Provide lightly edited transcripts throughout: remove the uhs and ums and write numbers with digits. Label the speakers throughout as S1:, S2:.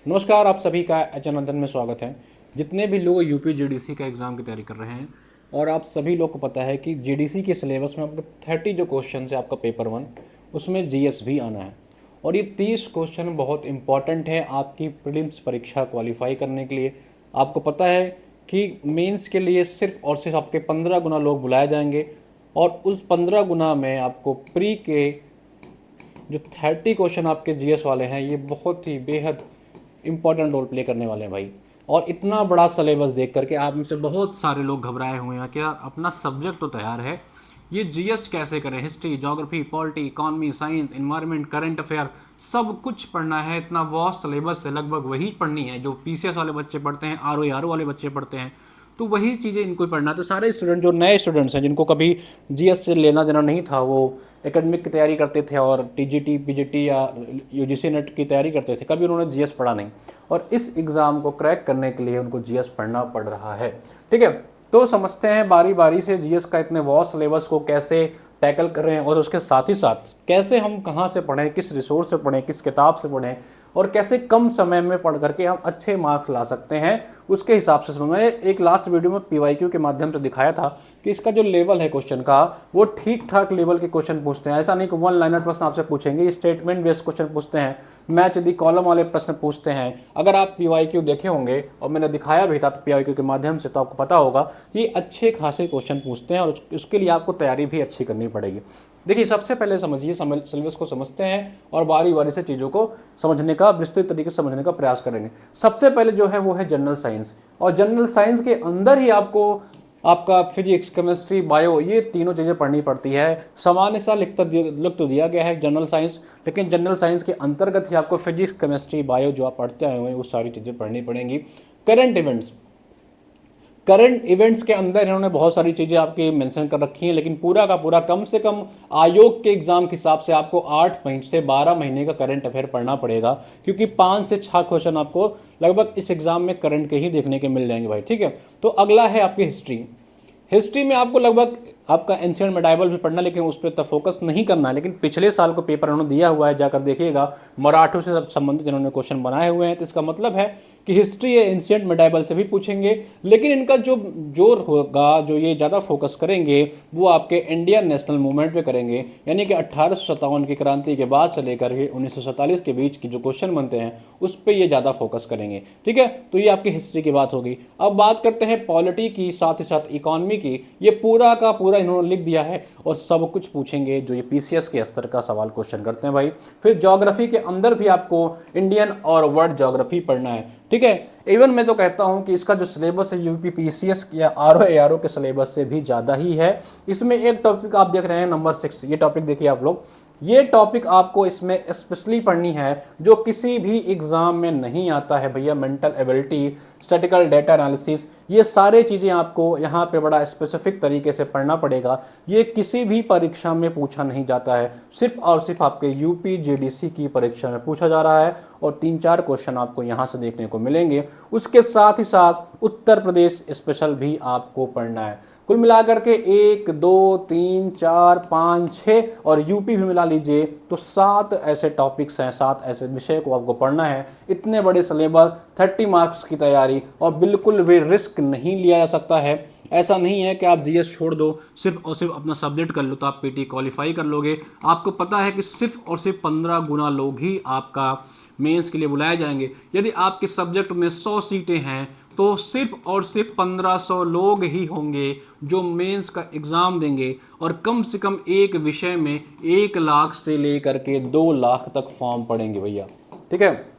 S1: नमस्कार, आप सभी का एच.एन. में स्वागत है। जितने भी लोग यूपी जीडीसी का एग्ज़ाम की तैयारी कर रहे हैं और आप सभी लोग को पता है कि जीडीसी के सिलेबस में आपका 30 जो क्वेश्चन है आपका पेपर 1 उसमें जीएस भी आना है। और ये 30 क्वेश्चन बहुत इंपॉर्टेंट है आपकी प्रीलिम्स परीक्षा क्वालिफाई करने के लिए। आपको पता है कि मेंस के लिए सिर्फ और सिर्फ आपके 15 गुना लोग बुलाए जाएंगे और उस 15 गुना में आपको प्री के जो 30 क्वेश्चन आपके जीएस वाले हैं ये बहुत ही बेहद इंपॉर्टेंट रोल प्ले करने वाले हैं भाई। और इतना बड़ा सिलेबस देख करके आप में से बहुत सारे लोग घबराए हुए हैं कि यार अपना सब्जेक्ट तो तैयार है, ये जीएस कैसे करें। History, geography, polity, economy, science, environment, current affair सब कुछ पढ़ना है। इतना वास्ट सिलेबस है, लगभग वही पढ़नी है जो पीसीएस वाले बच्चे पढ़ते हैं, आरओ वाले बच्चे पढ़ते हैं। तो वही चीज़ें इनको ही पढ़ना है। तो सारे स्टूडेंट जो नए स्टूडेंट्स हैं जिनको कभी जीएस से लेना देना नहीं था, वो एकेडमिक की तैयारी करते थे और टीजीटी पीजीटी या यूजीसी नेट की तैयारी करते थे, कभी उन्होंने जीएस पढ़ा नहीं और इस एग्ज़ाम को क्रैक करने के लिए उनको जीएस पढ़ना पड़ रहा है। ठीक है, तो समझते हैं बारी बारी से जीएस का इतने वॉस्ट सिलेबस को कैसे टैकल कर रहे हैं और उसके साथ ही साथ कैसे हम कहाँ से पढ़ें, किस रिसोर्स से पढ़ें, किस किताब से पढ़ें और कैसे कम समय में पढ़ करके हम अच्छे मार्क्स ला सकते हैं। उसके हिसाब से मैंने एक लास्ट वीडियो में पीवाईक्यू के माध्यम से दिखाया था कि इसका जो लेवल है क्वेश्चन का वो ठीक ठाक लेवल के क्वेश्चन पूछते हैं। ऐसा नहीं कि वन लाइनर प्रश्न आपसे पूछेंगे, स्टेटमेंट बेस्ड क्वेश्चन पूछते हैं, मैच दी कॉलम वाले प्रश्न पूछते हैं। अगर आप पीवाईक्यू देखे होंगे और मैंने दिखाया भी था तो पीवाईक्यू के माध्यम से, तो आपको पता होगा कि अच्छे खासे क्वेश्चन पूछते हैं और उसके लिए आपको तैयारी भी अच्छी करनी पड़ेगी। देखिए, सबसे पहले समझिए, सिलेबस को समझते हैं और बारी बारी से चीज़ों को समझने का, विस्तृत तरीके से समझने का प्रयास करेंगे। सबसे पहले जो है वो है जनरल साइंस, और जनरल साइंस के अंदर ही आपको आपका फिजिक्स, केमिस्ट्री, बायो ये तीनों चीज़ें पढ़नी पड़ती है। सामान्य सा लिख तो दिया गया है जनरल साइंस, लेकिन जनरल साइंस के अंतर्गत ही आपको फिजिक्स, केमिस्ट्री, बायो जो आप पढ़ते आए हुए हैं वो सारी चीज़ें पढ़नी पड़ेंगी। करंट इवेंट्स के अंदर इन्होंने बहुत सारी चीज़ें आपकी मेंशन कर रखी हैं, लेकिन पूरा का पूरा कम से कम आयोग के एग्जाम के हिसाब से आपको 8 महीने से 12 महीने का करंट अफेयर पढ़ना पड़ेगा, क्योंकि 5 से 6 क्वेश्चन आपको लगभग इस एग्जाम में करंट के ही देखने के मिल जाएंगे भाई। ठीक है, तो अगला है आपकी हिस्ट्री में आपको लगभग आपका एंशिएंट मेडाइवल भी पढ़ना, लेकिन उस पर इतना फोकस नहीं करना है। लेकिन पिछले साल को पेपर उन्होंने दिया हुआ है, जाकर देखिएगा, मराठों से संबंधित इन्होंने क्वेश्चन बनाए हुए हैं। तो इसका मतलब है कि हिस्ट्री या एंशिएंट मेडाइवल से भी पूछेंगे, लेकिन इनका जो जोर होगा, जो ये ज़्यादा फोकस करेंगे वो आपके इंडियन नेशनल मूवमेंट पे करेंगे, यानी कि 1857 की क्रांति के बाद से लेकर के 1947 के बीच की जो क्वेश्चन बनते हैं उस पर ये ज़्यादा फोकस करेंगे। ठीक है, तो ये आपकी हिस्ट्री की बात होगी। अब बात करते हैं पॉलिटी की, साथ ही साथ इकोनॉमी की। ये पूरा का पूरा इन्होंने लिख दिया है और सब कुछ पूछेंगे जो ये पीसीएस के स्तर का सवाल क्वेश्चन करते हैं भाई। फिर ज्योग्राफी के अंदर भी आपको इंडियन और वर्ल्ड ज्योग्राफी पढ़ना है। ठीक है, इवन मैं तो कहता हूं कि इसका जो सिलेबस है यूपी पीसीएस या आरओ के सिलेबस से भी ज़्यादा ही है। इसमें एक टॉपिक आप देख रहे हैं नंबर 6, ये टॉपिक देखिए आप लोग, ये टॉपिक आपको इसमें स्पेशली पढ़नी है जो किसी भी एग्जाम में नहीं आता है भैया। Mental ability, statistical data analysis, ये सारे चीज़ें आपको यहाँ पे बड़ा स्पेसिफिक तरीके से पढ़ना पड़ेगा। ये किसी भी परीक्षा में पूछा नहीं जाता है, सिर्फ और सिर्फ आपके यूपी जीडीसी की परीक्षा में पूछा जा रहा है और 3-4 क्वेश्चन आपको यहाँ से देखने को मिलेंगे। उसके साथ ही साथ उत्तर प्रदेश स्पेशल भी आपको पढ़ना है। कुल मिलाकर के 1, 2, 3, 4, 5, 6 और यूपी भी मिला लीजिए तो 7 ऐसे टॉपिक्स हैं, 7 ऐसे विषय को आपको पढ़ना है। इतने बड़े सिलेबस, 30 मार्क्स की तैयारी, और बिल्कुल भी रिस्क नहीं लिया जा सकता है। ऐसा नहीं है कि आप जीएस छोड़ दो, सिर्फ और सिर्फ अपना सब्जेक्ट कर लो तो आप पीटी क्वालिफाई कर लोगे। आपको पता है कि सिर्फ और सिर्फ 15 गुना लोग ही आपका मेंस के लिए बुलाए जाएंगे। यदि आपके सब्जेक्ट में 100 सीटें हैं तो सिर्फ और सिर्फ 1500 लोग ही होंगे जो मेंस का एग्ज़ाम देंगे, और कम से कम एक विषय में 1 लाख से लेकर के 2 लाख तक फॉर्म पड़ेंगे भैया। ठीक है,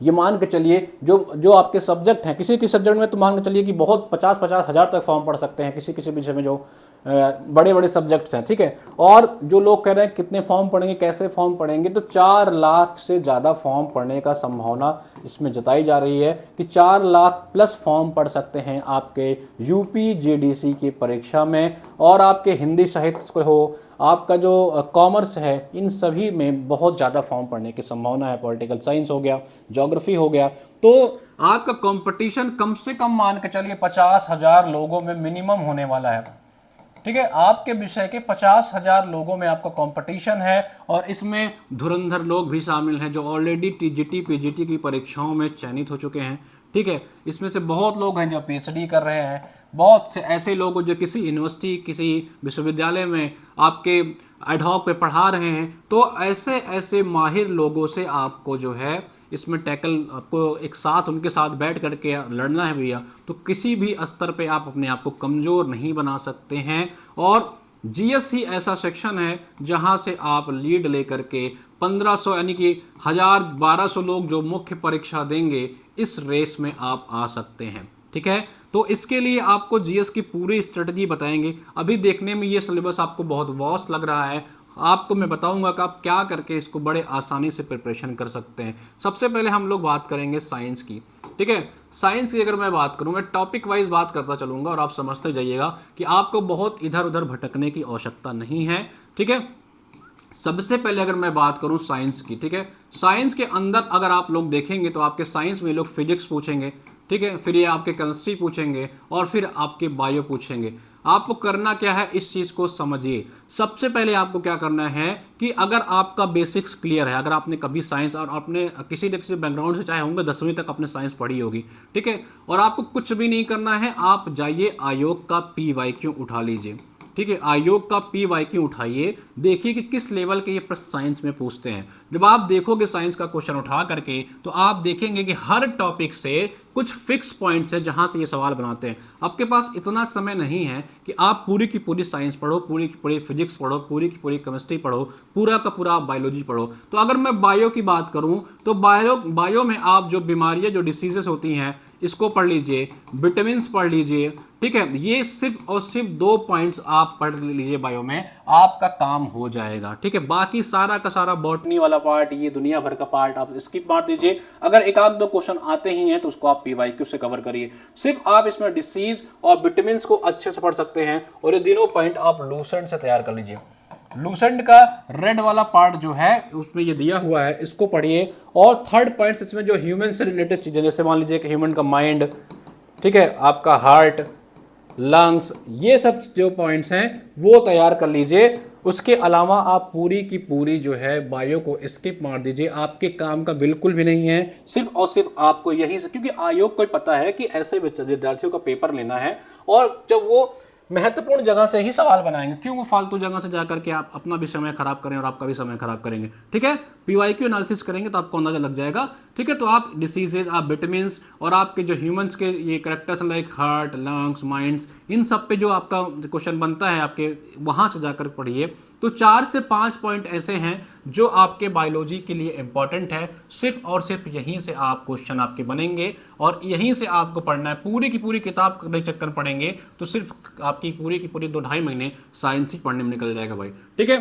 S1: ये मान के चलिए जो जो आपके सब्जेक्ट हैं, किसी किसी सब्जेक्ट में तो मान के चलिए कि बहुत 50-50 हज़ार तक फॉर्म पढ़ सकते हैं किसी किसी विषय में जो बड़े बड़े सब्जेक्ट्स हैं। ठीक है, और जो लोग कह रहे हैं कितने फॉर्म पढ़ेंगे, कैसे फॉर्म पढ़ेंगे, तो 4 लाख से ज़्यादा फॉर्म पढ़ने का संभावना इसमें जताई जा रही है कि 4 लाख प्लस फॉर्म पढ़ सकते हैं आपके यूपी जीडीसी की परीक्षा में। और आपके हिंदी साहित्य हो, आपका जो कॉमर्स है, इन सभी में बहुत ज़्यादा फॉर्म पढ़ने की संभावना है। पॉलिटिकल साइंस हो गया, ज्योग्राफी हो गया, तो आपका कंपटीशन कम से कम मान के चलिए 50,000 लोगों में मिनिमम होने वाला है। ठीक है, आपके विषय के 50,000 लोगों में आपका कंपटीशन है और इसमें धुरंधर लोग भी शामिल हैं जो ऑलरेडी टीजीटी पीजीटी की परीक्षाओं में चयनित हो चुके हैं। ठीक है, इसमें से बहुत लोग हैं जो पीएचडी कर रहे हैं, बहुत से ऐसे लोग जो किसी यूनिवर्सिटी किसी विश्वविद्यालय में आपके एडहॉक पे पढ़ा रहे हैं। तो ऐसे ऐसे माहिर लोगों से आपको जो है इसमें टैकल आपको एक साथ उनके साथ बैठ करके लड़ना है भैया। तो किसी भी स्तर पे आप अपने आप को कमज़ोर नहीं बना सकते हैं। और जीएस ही ऐसा सेक्शन है जहां से आप लीड लेकर के 1500 यानी कि 1000-1200 लोग जो मुख्य परीक्षा देंगे इस रेस में आप आ सकते हैं। ठीक है, तो इसके लिए आपको जीएस की पूरी स्ट्रेटजी बताएंगे। अभी देखने में ये सिलेबस आपको बहुत वास्ट लग रहा है, आपको मैं बताऊंगा कि आप क्या करके इसको बड़े आसानी से प्रिपरेशन कर सकते हैं। सबसे पहले हम लोग बात करेंगे साइंस की। ठीक है, साइंस की अगर मैं बात करूं, मैं टॉपिक वाइज बात करता चलूंगा और आप समझते जाइएगा कि आपको बहुत इधर उधर भटकने की आवश्यकता नहीं है। ठीक है, सबसे पहले अगर मैं बात करूं साइंस की, ठीक है, साइंस के अंदर अगर आप लोग देखेंगे तो आपके साइंस में लोग फिजिक्स पूछेंगे, ठीक है, फिर ये आपके केमिस्ट्री पूछेंगे और फिर आपके बायो पूछेंगे। आपको करना क्या है, इस चीज को समझिए। सबसे पहले आपको क्या करना है कि अगर आपका बेसिक्स क्लियर है, अगर आपने कभी साइंस और आपने किसी न किसी बैकग्राउंड से चाहे होंगे 10वीं तक आपने साइंस पढ़ी होगी, ठीक है, और आपको कुछ भी नहीं करना है, आप जाइए आयोग का PYQ उठा लीजिए। ठीक है, आयोग का PYQ उठाइए, देखिए कि किस लेवल के ये प्रश्न साइंस में पूछते हैं। जब आप देखोगे साइंस का क्वेश्चन उठा करके तो आप देखेंगे कि हर टॉपिक से कुछ फिक्स पॉइंट्स है जहां से ये सवाल बनाते हैं। आपके पास इतना समय नहीं है कि आप पूरी की पूरी साइंस पढ़ो, पूरी की पूरी फिजिक्स पढ़ो, पूरी की पूरी केमिस्ट्री पढ़ो, पूरा का पूरा बायोलॉजी पढ़ो। तो अगर मैं बायो की बात करूं तो बायो में आप जो बीमारियां जो डिसीजेस होती हैं इसको पढ़ लीजिए, विटामिन पढ़ लीजिए। ठीक है, ये सिर्फ और सिर्फ 2 पॉइंट्स आप पढ़ लीजिए बायो में, आपका काम हो जाएगा। ठीक है, बाकी सारा का सारा बॉटनी वाला पार्ट, ये दुनिया भर का पार्ट आप स्किप मार दीजिए। अगर एक आध दो क्वेश्चन आते ही हैं तो उसको आप PYQ से कवर करिए। सिर्फ आप इसमें डिसीज और विटामिन को अच्छे से पढ़ सकते हैं और ये तीनों पॉइंट आप लूसेंट से तैयार कर लीजिए। लूसेंट का रेड वाला पार्ट जो है उसमें ये दिया हुआ है, इसको पढ़िए। और थर्ड पॉइंट इसमें जो ह्यूमन से रिलेटेड चीजें, जैसे मान लीजिए कि ह्यूमन का माइंड, ठीक है, आपका हार्ट, लंग्स, ये सब जो पॉइंट्स हैं वो तैयार कर लीजिए। उसके अलावा आप पूरी की पूरी जो है बायो को स्किप मार दीजिए, आपके काम का बिल्कुल भी नहीं है। सिर्फ और सिर्फ आपको यही से, क्योंकि आयोग को पता है कि ऐसे विद्यार्थियों का पेपर लेना है और जब वो महत्वपूर्ण जगह से ही सवाल बनाएंगे, क्यों वो फालतू जगह से जाकर के आप अपना भी समय खराब करें और आपका भी समय खराब करेंगे। ठीक है, PYQ एनालिसिस करेंगे तो आपको अंदाजा लग जाएगा। ठीक है, तो आप डिसीजेज, आप विटामिन और आपके जो ह्यूमंस के ये characters like heart, lungs, minds, इन सब पे जो आपका क्वेश्चन बनता है आपके, वहां से जाकर पढ़िए। तो 4 से 5 पॉइंट ऐसे हैं जो आपके बायोलॉजी के लिए इंपॉर्टेंट है। सिर्फ और सिर्फ यहीं से आप क्वेश्चन आपके बनेंगे और यहीं से आपको पढ़ना है। पूरी की पूरी किताब का चक्कर पढ़ेंगे तो सिर्फ आपकी पूरी की पूरी 2-2.5 महीने साइंस ही पढ़ने में निकल जाएगा भाई। ठीक है,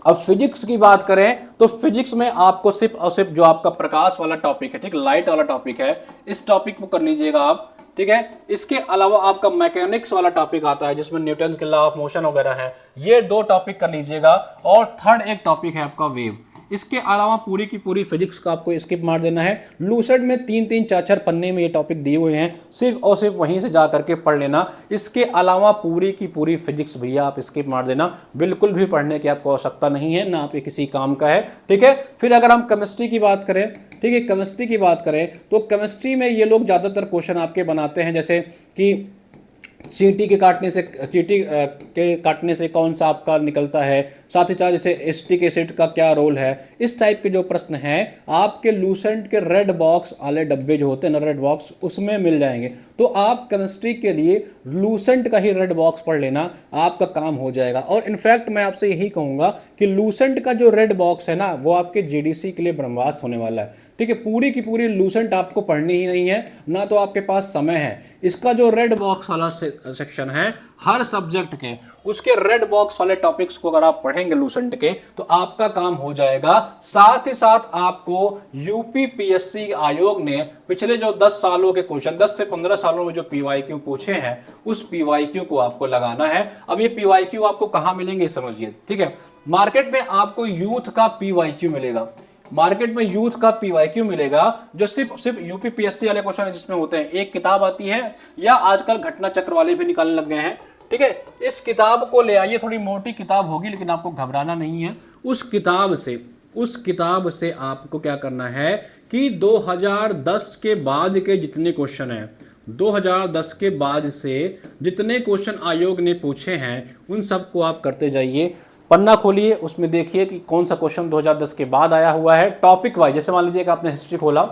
S1: अब फिजिक्स की बात करें तो फिजिक्स में आपको सिर्फ और सिर्फ जो आपका प्रकाश वाला टॉपिक है, ठीक, लाइट वाला टॉपिक है, इस टॉपिक को कर लीजिएगा आप। ठीक है, इसके अलावा आपका मैकेनिक्स वाला टॉपिक आता है जिसमें न्यूटन के लॉ ऑफ मोशन वगैरह है, ये 2 टॉपिक कर लीजिएगा। और थर्ड एक टॉपिक है आपका वेव। इसके अलावा पूरी की पूरी फिजिक्स का आपको स्किप मार देना है। लूसेंट में 3-3, 4-4 पन्ने में ये टॉपिक दिए हुए हैं, सिर्फ और सिर्फ वहीं से जा करके पढ़ लेना। इसके अलावा पूरी की पूरी फिजिक्स भैया आप स्किप मार देना, बिल्कुल भी पढ़ने की आपको आवश्यकता नहीं है, ना आप ये किसी काम का है। ठीक है, फिर अगर हम केमिस्ट्री की बात करें, ठीक है, केमिस्ट्री की बात करें तो केमिस्ट्री में ये लोग ज़्यादातर क्वेश्चन आपके बनाते हैं, जैसे कि चींटी के काटने से कौन सा आपका निकलता है, साथ ही साथ जैसे एसिटिक एसिड का क्या रोल है। इस टाइप के जो प्रश्न हैं आपके लूसेंट के रेड बॉक्स वाले डब्बे जो होते हैं ना, रेड बॉक्स, उसमें मिल जाएंगे। तो आप केमिस्ट्री के लिए लूसेंट का ही रेड बॉक्स पढ़ लेना, आपका काम हो जाएगा। और इनफैक्ट मैं आपसे यही कहूंगा कि लूसेंट का जो रेड बॉक्स है ना, वो आपके GDC के लिए ब्रह्मास्त्र होने वाला है। ठीक है, पूरी की पूरी लूसेंट आपको पढ़नी ही नहीं है, ना तो आपके पास समय है। इसका जो रेड बॉक्स वाला सेक्शन है हर सब्जेक्ट के, उसके रेड बॉक्स वाले टॉपिक्स को अगर आप पढ़ेंगे लूसेंट के तो आपका काम हो जाएगा। साथ ही साथ आपको UPPSC आयोग ने पिछले जो 10 सालों के क्वेश्चन, 10 से 15 सालों में जो PYQ पूछे हैं, उस PYQ को आपको लगाना है। अब ये PYQ आपको कहां मिलेंगे समझिए। ठीक है, मार्केट में आपको यूथ का PYQ मिलेगा, मार्केट में यूथ का PYQ मिलेगा, जो सिर्फ UPPSC वाले क्वेश्चन जिसमें होते हैं। एक किताब आती है या आजकल घटना चक्र वाले भी निकालने लग गए हैं। ठीक है, इस किताब को ले आइए, थोड़ी मोटी किताब होगी लेकिन आपको घबराना नहीं है। उस किताब से आपको क्या करना है कि 2010 के बाद के जितने क्वेश्चन हैं, 2010 के बाद से जितने क्वेश्चन आयोग ने पूछे हैं उन सबको आप करते जाइए। पन्ना खोलिए, उसमें देखिए कि कौन सा क्वेश्चन 2010 के बाद आया हुआ है, टॉपिक वाइज। जैसे मान लीजिए कि आपने हिस्ट्री खोला,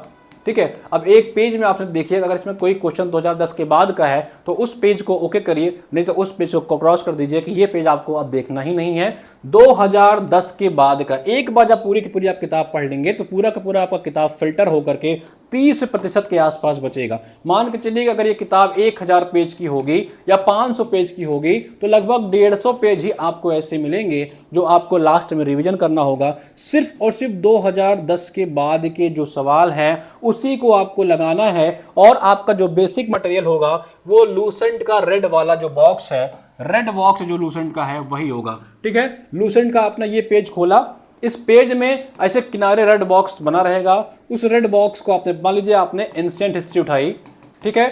S1: ठीक है, अब एक पेज में आपने देखिए अगर इसमें कोई क्वेश्चन 2010 के बाद का है तो उस पेज को ओके करिए, नहीं तो उस पेज को क्रॉस कर दीजिए कि ये पेज आपको अब देखना ही नहीं है। 2010 के बाद का एक बार जब पूरी की पूरी आप किताब पढ़ लेंगे तो पूरा का पूरा आपका किताब फिल्टर होकर के 30% के आसपास बचेगा। मान के चलिए अगर ये किताब 1000 पेज की होगी या 500 पेज की होगी तो लगभग 150 पेज ही आपको ऐसे मिलेंगे जो आपको लास्ट में रिवीजन करना होगा। सिर्फ और सिर्फ 2010 के बाद के जो सवाल हैं उसी को आपको लगाना है, और आपका जो बेसिक मटेरियल होगा वो लूसेंट का रेड वाला जो बॉक्स है, रेड बॉक्स जो लूसेंट का है वही होगा। ठीक है, लूसेंट का आपने ये पेज खोला, इस पेज में ऐसे किनारे रेड बॉक्स बना रहेगा। उस रेड बॉक्स को आपने मान लीजिए आपने एंशिएंट हिस्ट्री उठाई, ठीक है,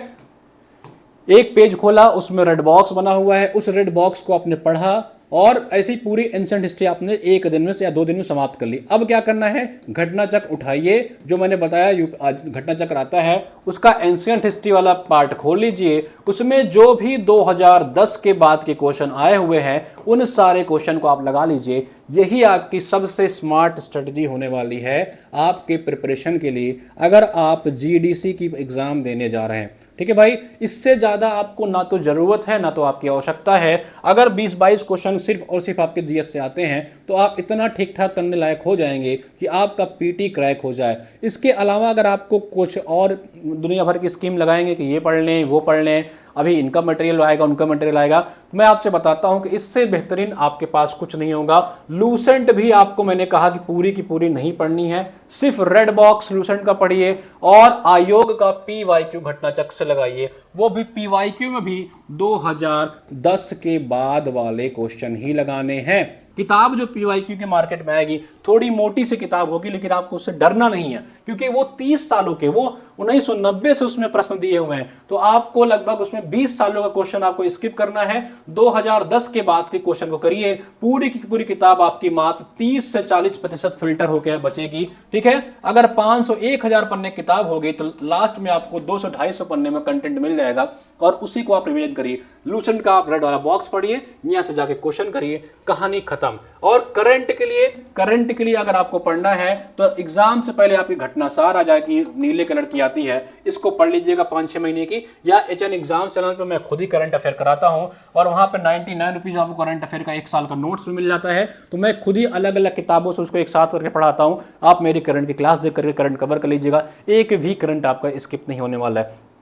S1: एक पेज खोला उसमें रेड बॉक्स बना हुआ है, उस रेड बॉक्स को आपने पढ़ा और ऐसी पूरी एंशिएंट हिस्ट्री आपने एक दिन में या 2 दिन में समाप्त कर ली। अब क्या करना है, घटना चक्र उठाइए, जो मैंने बताया घटना चक्र आता है उसका एंशिएंट हिस्ट्री वाला पार्ट खोल लीजिए, उसमें जो भी 2010 के बाद के क्वेश्चन आए हुए हैं उन सारे क्वेश्चन को आप लगा लीजिए। यही आपकी सबसे स्मार्ट स्ट्रेटजी होने वाली है आपके प्रिपरेशन के लिए अगर आप जीडीसी की एग्जाम देने जा रहे हैं। ठीक है भाई, इससे ज्यादा आपको ना तो जरूरत है ना तो आपकी आवश्यकता है। अगर 20-22 क्वेश्चन सिर्फ और सिर्फ आपके जीएस से आते हैं तो आप इतना ठीक ठाक करने लायक हो जाएंगे कि आपका पीटी क्रैक हो जाए। इसके अलावा अगर आपको कुछ और दुनिया भर की स्कीम लगाएंगे कि ये पढ़ लें वो पढ़ लें, अभी इनका मटेरियल आएगा उनका मटेरियल आएगा, मैं आपसे बताता हूं कि इससे बेहतरीन आपके पास कुछ नहीं होगा। लूसेंट भी आपको मैंने कहा कि पूरी की पूरी नहीं पढ़नी है, सिर्फ रेड बॉक्स लूसेंट का पढ़िए और आयोग का पीवाईक्यू घटना चक्र से लगाइए, वो भी पीवाईक्यू में भी 2010 के बाद वाले क्वेश्चन ही लगाने हैं। किताब जो पीवाईक्यू के मार्केट में आएगी थोड़ी मोटी सी किताब होगी लेकिन आपको उससे डरना नहीं है, क्योंकि वो 30 सालों के, वो 1990 से उसमें प्रश्न दिए हुए हैं, तो आपको लगभग उसमें 20 सालों का क्वेश्चन आपको स्किप करना है। 2010 के बाद के क्वेश्चन को करिए, पूरी की पूरी किताब आपकी मात्र 30 से 40% फिल्टर होकर बचेगी। ठीक है, अगर 500-1000 पन्ने किताब होगी तो लास्ट में आपको 200-250 पन्ने में कंटेंट मिल जाएगा और उसी को आप रिवीजन करिए। लूसेंट का आप रेड वाला बॉक्स पढ़िए, यहां से जाके क्वेश्चन करिए, कहानी खत्म। और करंट के लिए अगर आपको पढ़ना है तो एग्जाम से पहले आपकी घटना सार आ जाएगी, नीले कलर की आती है, इसको पढ़ लीजिएगा 5-6 महीने की, या एचएन एग्जाम चैनल पे मैं खुद ही करंट अफेयर कराता हूं और वहां पे 99 रुपीज आपको करंट अफेयर का 1 साल का नोट्स भी मिल जाता है। तो मैं खुद ही अलग अलग किताबों से उसको एक साथ करके पढ़ाता हूं। आप मेरी करंट की क्लास देख करके करंट कवर कर लीजिएगा, एक भी करंट आपका स्किप नहीं होने वाला है।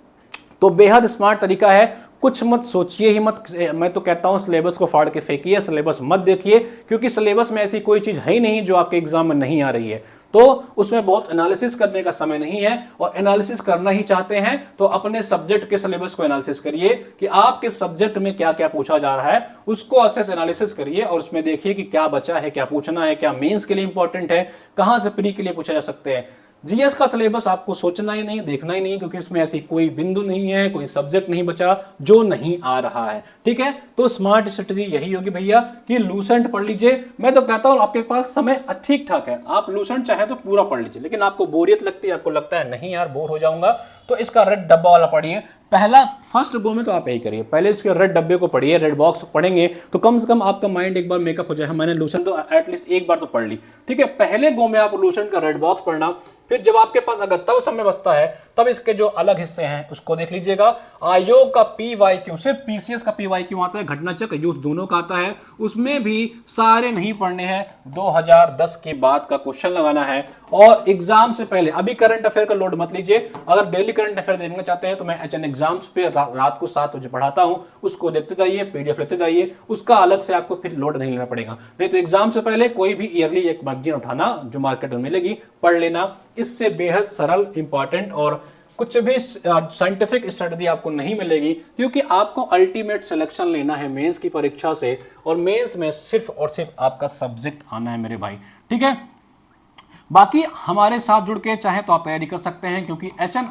S1: तो बेहद स्मार्ट तरीका है, कुछ मत सोचिए ही मत। मैं तो कहता हूं सिलेबस को फाड़ के फेंकिए, सिलेबस मत देखिए, क्योंकि सिलेबस में ऐसी कोई चीज है ही नहीं जो आपके एग्जाम में नहीं आ रही है। तो उसमें बहुत एनालिसिस करने का समय नहीं है, और एनालिसिस करना ही चाहते हैं तो अपने सब्जेक्ट के सिलेबस को एनालिसिस करिए कि आपके सब्जेक्ट में क्या क्या पूछा जा रहा है, उसको असेस एनालिसिस करिए और उसमें देखिए कि क्या बचा है, क्या पूछना है, क्या मेंस के लिए इंपॉर्टेंट है, कहां से प्री के लिए पूछा जा सकते हैं। जीएस का सिलेबस आपको सोचना ही नहीं, देखना ही नहीं, क्योंकि इसमें ऐसी कोई बिंदु नहीं है, कोई सब्जेक्ट नहीं बचा जो नहीं आ रहा है। ठीक है, तो स्मार्ट स्ट्रेटजी यही होगी भैया कि लूसेंट पढ़ लीजिए। मैं तो कहता हूं आपके पास समय ठीक ठाक है, आप लूसेंट चाहे तो पूरा पढ़ लीजिए, लेकिन आपको बोरियत लगती है, आपको लगता है नहीं यार बोर हो जाऊंगा, तो इसका रेड डब्बा वाला पढ़िए। पहला फर्स्ट गो में तो आप यही करिए, पहले इसके रेड डब्बे को पढ़िए, रेड बॉक्स पढ़ेंगे तो कम से कम आपका माइंड एक बार मेकअप हो जाए। मैंने लूसेंट तो एटलीस्ट एक बार तो पढ़ ली। ठीक है, पहले गो में आप लूसेंट का रेड बॉक्स पढ़ना, फिर जब आपके पास अगर तब समय बचता है तब इसके जो अलग हिस्से हैं उसको देख लीजिएगा। आयोग का पीवाईक्यू, सिर्फ पीसीएस का पीवाईक्यू आता है, घटना चक्र यूथ दोनों का आता है, उसमें भी सारे नहीं पढ़ने हैं, 2010 के बाद का क्वेश्चन लगाना है। और एग्जाम से पहले अभी करंट अफेयर का लोड मत लीजिए, अगर डेली करंट अफेयर देखना चाहते हैं तो मैं एचएन एग्जाम्स पे रात को 7 बजे पढ़ाता हूं, उसको देखते जाइए, पीडीएफ लेते जाइए, उसका अलग से आपको फिर लोड नहीं लेना पड़ेगा। नहीं तो एग्जाम से पहले कोई भी ईयरली एक मैगजीन उठाना जो मार्केट में मिलेगी, पढ़ लेना, इससे बेहद सरल, इंपॉर्टेंट और कुछ भी साइंटिफिक स्ट्रेटजी आपको नहीं मिलेगी, क्योंकि आपको अल्टीमेट सिलेक्शन लेना है मेंस की परीक्षा से, और मेंस में सिर्फ और सिर्फ आपका सब्जेक्ट आना है मेरे भाई। ठीक है, बाकी हमारे साथ जुड़ के चाहे तो आप तैयारी कर सकते हैं, क्योंकि एचएन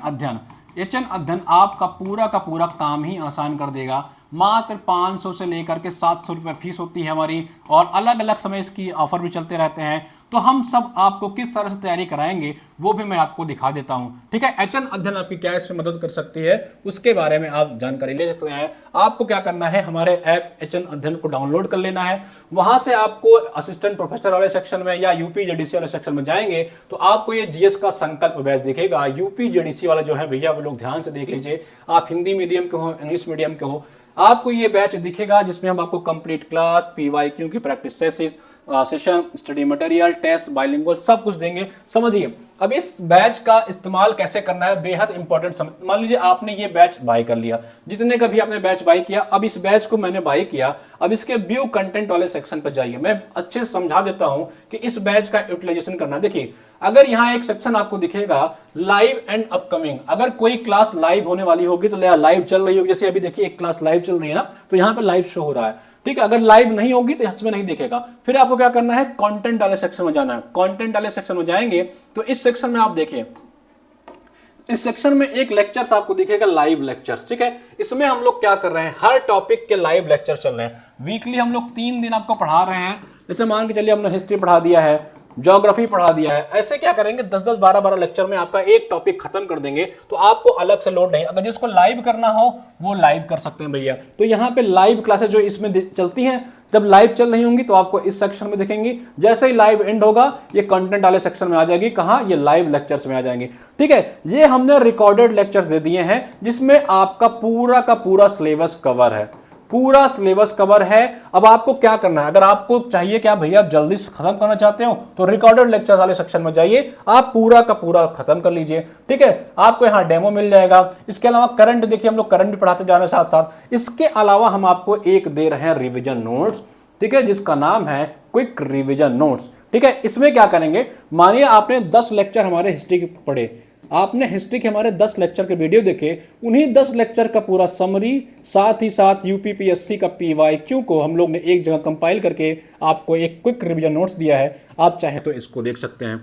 S1: अध्ययन आपका पूरा का पूरा काम ही आसान कर देगा। मात्र 500 से लेकर के 700 रुपये फीस होती है हमारी, और अलग अलग समय इसकी ऑफर भी चलते रहते हैं। तो हम सब आपको किस तरह से तैयारी कराएंगे वो भी मैं आपको दिखा देता हूं, ठीक है। एचएन अध्ययन आपकी क्या इसमें मदद कर सकती है उसके बारे में आप जानकारी ले सकते हैं। आपको क्या करना है, हमारे ऐप एचएन अध्ययन को डाउनलोड कर लेना है। वहां से आपको असिस्टेंट प्रोफेसर वाले सेक्शन में या यूपी जेडीसी वाले सेक्शन में जाएंगे तो आपको ये जीएस का संकल्प बैच दिखेगा। यूपी जेडीसी वाला जो है भैया वो लोग ध्यान से देख लीजिए, आप हिंदी मीडियम के हो इंग्लिश मीडियम के हो, आपको ये बैच दिखेगा जिसमें हम आपको कंप्लीट क्लास, पीवाईक्यू की practice session, study material, test, bilingual सब कुछ देंगे। समझिए अब इस बैच का इस्तेमाल कैसे करना है, बेहद इंपॉर्टेंट। मान लीजिए आपने ये बैच बाय कर लिया, जितने का भी आपने बैच बाय किया, अब इस बैच को मैंने बाय किया, अब इसके व्यू कंटेंट वाले सेक्शन पर जाइए। मैं अच्छे से समझा देता हूं कि इस बैच का यूटिलाइजेशन करना। देखिए अगर यहाँ एक सेक्शन आपको दिखेगा लाइव एंड अपकमिंग, अगर कोई क्लास लाइव होने वाली होगी तो लाइव चल रही होगी, जैसे अभी देखिए एक क्लास लाइव चल रही है ना, तो यहाँ पे लाइव शो हो रहा है, ठीक है। अगर लाइव नहीं होगी तो इसमें नहीं दिखेगा। फिर आपको क्या करना है, कंटेंट वाले सेक्शन में जाना है। कंटेंट वाले सेक्शन में जाएंगे तो इस सेक्शन में आप देखिए, इस सेक्शन में एक लेक्चर्स आपको दिखेगा, लाइव लेक्चर्स, ठीक है। इसमें हम लोग क्या कर रहे हैं, हर टॉपिक के लाइव लेक्चर चल रहे हैं। वीकली हम लोग 3 दिन आपको पढ़ा रहे हैं। जैसे मान के चलिए हमने हिस्ट्री पढ़ा दिया है, ज्योग्राफी पढ़ा दिया है, ऐसे क्या करेंगे 10-10, 12-12 लेक्चर में आपका एक टॉपिक खत्म कर देंगे। तो आपको अलग से लोड नहीं, अगर जिसको लाइव करना हो वो लाइव कर सकते हैं भैया। तो यहाँ पे लाइव क्लासेस जो इसमें चलती हैं, जब लाइव चल रही होंगी तो आपको इस सेक्शन में दिखेंगी। जैसे ही लाइव एंड होगा ये कंटेंट वाले सेक्शन में आ जाएगी। कहां, ये लाइव लेक्चर्स में आ जाएंगे, ठीक है। ये हमने रिकॉर्डेड लेक्चर्स दे दिए हैं जिसमें आपका पूरा का पूरा सिलेबस कवर है, पूरा सिलेबस कवर है। अब आपको क्या करना है, अगर आपको चाहिए कि आप भैया आप जल्दी से खत्म करना चाहते हो तो रिकॉर्डेड लेक्चर्स वाले सेक्शन में जाइए, आप पूरा का पूरा खत्म कर लीजिए, ठीक है। आपको यहाँ डेमो मिल जाएगा। इसके अलावा करंट देखिए, हम लोग करंट भी पढ़ाते जा रहे हैं साथ साथ। इसके अलावा हम आपको एक दे रहे हैं रिविजन नोट्स, ठीक है, जिसका नाम है क्विक रिविजन नोट्स, ठीक है। इसमें क्या करेंगे, मानिए आपने 10 लेक्चर हमारे हिस्ट्री के पढ़े, आपने हिस्ट्री के हमारे 10 लेक्चर के वीडियो देखे, उन्हीं 10 लेक्चर का पूरा समरी, साथ ही साथ यूपीपीएससी का पीवाईक्यू को हम लोग ने एक जगह कंपाइल करके आपको एक क्विक रिवीजन नोट्स दिया है। आप चाहे तो इसको देख सकते हैं,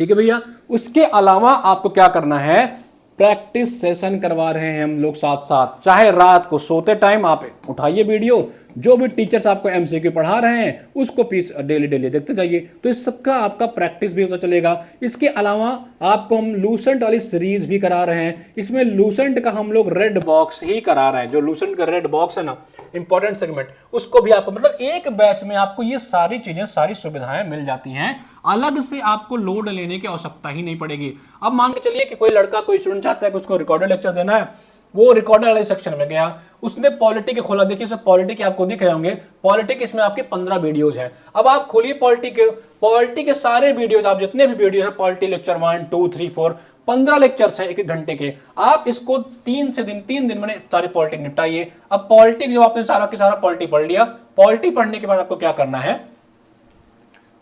S1: ठीक है भैया। उसके अलावा आपको क्या करना है, प्रैक्टिस सेशन करवा रहे हैं हम लोग साथ साथ। चाहे रात को सोते टाइम आप उठाइए वीडियो, जो भी टीचर्स आपको एमसीक्यू पढ़ा रहे हैं उसको पीस डेली डेली देखते जाइए, तो इस सबका आपका प्रैक्टिस भी होता चलेगा। इसके अलावा आपको हम लूसेंट वाली सीरीज भी करा रहे हैं। इसमें लूसेंट का हम लोग रेड बॉक्स ही करा रहे हैं, जो लूसेंट का रेड बॉक्स है ना, इंपॉर्टेंट सेगमेंट, उसको भी आपको, मतलब एक बैच में आपको ये सारी चीजें, सारी सुविधाएं मिल जाती हैं। अलग से आपको लोड लेने की आवश्यकता ही नहीं पड़ेगी। अब मान के चलिए कि कोई लड़का, कोई स्टूडेंट चाहता है कि उसको रिकॉर्डेड लेक्चर देना है, वो रिकॉर्डर वाले सेक्शन में गया, उसने पॉलिटी के खोला, देखिए इसमें पॉलिटी के आपको दिख रहे होंगे, पॉलिटी के इसमें आपके 15 वीडियोस हैं। अब आप खोलिए पॉलिटी के सारे वीडियोस, आप जितने भी वीडियो है, पॉलिटी लेक्चर 1, 2, 3, 4, 15 लेक्चर्स हैं 1 घंटे के। आप इसको 3 दिन में सारे पॉलिटी निपटाइए। अब पॉलिटी जब आपने सारा के सारा पॉलिटी पढ़ लिया, पॉलिटी पढ़ने के बाद आपको क्या करना है,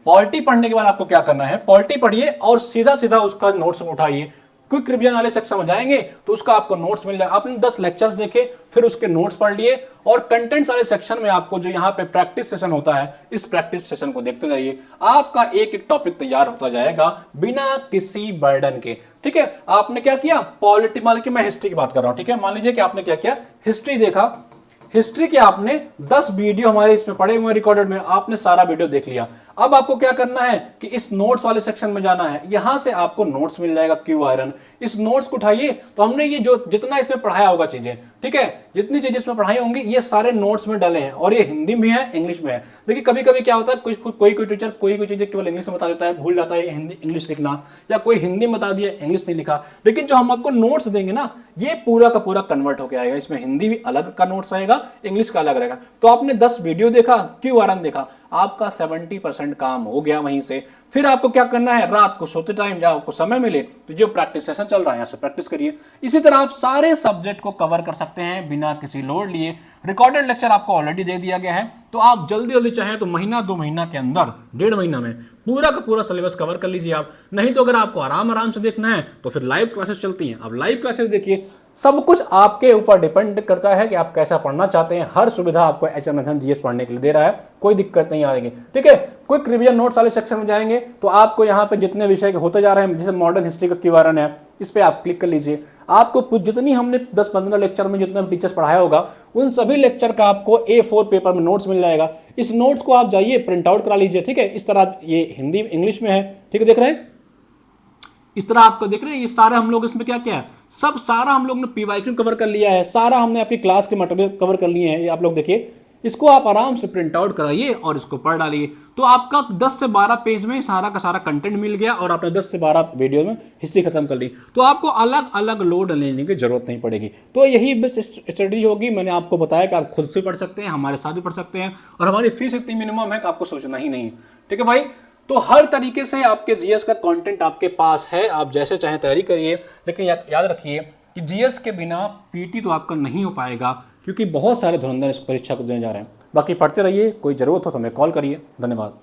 S1: पॉलिटी पढ़ने के बाद आपको क्या करना है, पॉलिटी पढ़िए और सीधा सीधा उसका नोट्स उठाइए। क्विक रिवीजन वाले सेक्शन में जाएंगे तो उसका आपको नोट्स मिल जाएगा। आपने 10 लेक्चर्स देखे, फिर उसके नोट्स पढ़ लिए, और कंटेंट्स वाले सेक्शन में आपको जो यहाँ पे प्रैक्टिस सेशन होता है, इस प्रैक्टिस सेशन को देखते जाइए। आपका एक एक टॉपिक तैयार होता जाएगा बिना किसी बर्डन के, ठीक है। आपने क्या किया, पॉलिटी, मान लीजिए मैं हिस्ट्री की बात कर रहा हूं, ठीक है। मान लीजिए कि आपने क्या किया, हिस्ट्री देखा, हिस्ट्री के आपने 10 वीडियो हमारे इसमें पड़े हुए रिकॉर्डेड में, आपने सारा वीडियो देख लिया। अब आपको क्या करना है कि इस नोट्स वाले सेक्शन में जाना है, यहां से आपको नोट्स मिल जाएगा क्यू आयरन। इस नोट्स को उठाइए, तो हमने ये जो जितना इसमें पढ़ाया होगा चीजें, ठीक है, जितनी चीजें इसमें पढ़ाई होंगी ये सारे नोट्स में डले हैं, और ये हिंदी में है, इंग्लिश में है। देखिए कभी कभी क्या होता है, कोई टीचर कोई चीजें केवल इंग्लिश में बता देता है, भूल जाता है हिंदी इंग्लिश लिखना, या कोई हिंदी में बता दिया इंग्लिश नहीं लिखा। लेकिन जो हम आपको नोट्स देंगे ना, ये पूरा का पूरा कन्वर्ट होकर आएगा। इसमें हिंदी भी अलग का नोट्स रहेगा, इंग्लिश का अलग रहेगा। तो आपने 10 वीडियो देखा, क्यू आरएन देखा, आपका 70% काम हो गया वहीं से। फिर आपको क्या करना है, रात को सोते टाइम जब आपको समय मिले तो जो प्रैक्टिस सेशन चल रहा है यहाँ से प्रैक्टिस करिए। इसी तरह आप सारे सब्जेक्ट को कवर कर सकते हैं बिना किसी लोड लिए। रिकॉर्डेड लेक्चर आपको ऑलरेडी दे दिया गया है, तो आप जल्दी जल्दी चाहें तो महीना 2 महीना के अंदर, 1.5 महीना में पूरा का पूरा सिलेबस कवर कर लीजिए आप। नहीं तो अगर आपको आराम से देखना है तो फिर लाइव क्लासेस चलती हैं। अब लाइव क्लासेस देखिए, सब कुछ आपके ऊपर डिपेंड करता है कि आप कैसा पढ़ना चाहते हैं। हर सुविधा आपको एचएन अध्ययन जीएस पढ़ने के लिए दे रहा है, कोई दिक्कत नहीं आएगी, ठीक है। क्विक रिवीजन नोट्स वाले सेक्शन में जाएंगे तो आपको यहाँ पे जितने विषय के होते जा रहे हैं, जैसे मॉडर्न हिस्ट्री का क्यू आरएन है, इस पर आप क्लिक कर लीजिए। आपको जितनी हमने 10-15 लेक्चर में जितना टीचर्स पढ़ाया होगा उन सभी लेक्चर का आपको A4 पेपर में नोट्स मिल जाएगा। इस नोट्स को आप जाइए प्रिंट आउट करा लीजिए, ठीक है। इस तरह ये हिंदी इंग्लिश में है, ठीक है, देख रहे हैं इस तरह आपको देख रहे हैं। ये सारा हम लोग इसमें क्या क्या है, सब सारा हम लोग ने पीवाईक्यू कवर कर लिया है, सारा हमने आपकी क्लास के मटेरियल कवर कर लिए हैं। ये आप लोग देखिए, इसको आप आराम से प्रिंट आउट कराइए और इसको पढ़ डालिए, तो आपका 10 से 12 पेज में सारा का सारा कंटेंट मिल गया और आपने 10 से 12 वीडियो में हिस्ट्री खत्म कर ली। तो आपको अलग अलग लोड लेने की जरूरत नहीं पड़ेगी। तो यही बेस्ट स्टडी होगी। मैंने आपको बताया कि आप खुद से पढ़ सकते हैं, हमारे साथ भी पढ़ सकते हैं, और हमारी फीस इतनी मिनिमम है कि आपको सोचना ही नहीं, ठीक है भाई। तो हर तरीके से आपके जीएस का कंटेंट आपके पास है, आप जैसे चाहें तैयारी करिए, लेकिन याद रखिए कि जीएस के बिना पीटी तो आपका नहीं हो पाएगा, क्योंकि बहुत सारे धुरंधर इस परीक्षा को देने जा रहे हैं। बाकी पढ़ते रहिए, कोई ज़रूरत हो तो हमें कॉल करिए। धन्यवाद।